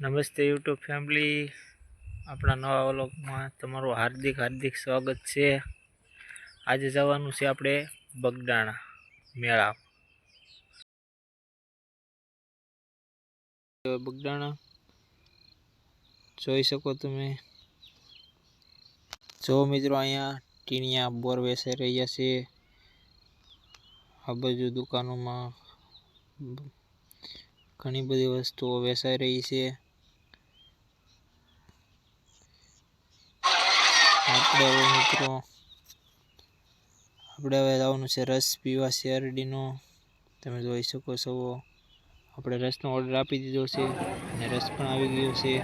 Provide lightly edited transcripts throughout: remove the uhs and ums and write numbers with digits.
નમસ્તે YouTube family, આપણા નવા વ્લોગમાં તમારું હાર્દિક સ્વાગત છે। આજે જવાનું છે આપણે બગદાણા મેળા। બગદાણા જોઈ શકો તમે। જો મિત્રો અહીંયા ટીણિયા બોર વેચાઈ રહ્યા છે। આ બાજુ દુકાનોમાં ઘણી બધી વસ્તુઓ વેચાઈ રહી છે। આપણે હવે જવાનું છે રસ પીવા શેરડીનો। તમે જોઈ શકો છો આપણે રસનો ઓર્ડર આપી દીધો છે અને રસ પણ આવી ગયો છે।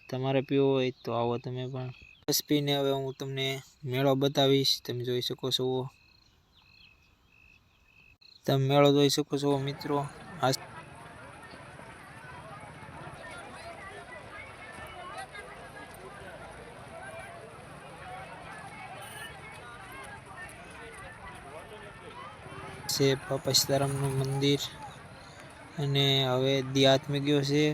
તમારે પીવો હોય તો આવો તમે પણ। રસ પીને હવે હું તમને મેળો બતાવીશ। તમે જોઈ શકો છો, તમે મેળો જોઈ શકો છો મિત્રો। આ છે બાપા સીતારામનું મંદિર અને હવે દી આથમી ગયો છે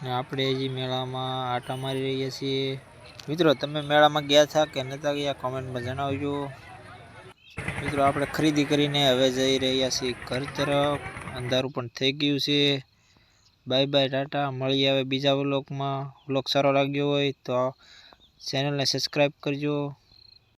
ને આપણે હજી મેળામાં આટા મારી રહ્યા છીએ। મિત્રો તમે મેળામાં ગયા હતા કે નતા ગયા કોમેન્ટમાં જણાવજો। મિત્રો આપણે ખરીદી કરીને હવે જઈ રહ્યા છીએ ઘર તરફ। અંધારું પણ થઈ ગયું છે। બાય બાય, ટાટા, મળીએ હવે બીજા વ્લોગમાં। વ્લોગ સારો લાગ્યો હોય તો ચેનલને સબસ્ક્રાઈબ કરજો।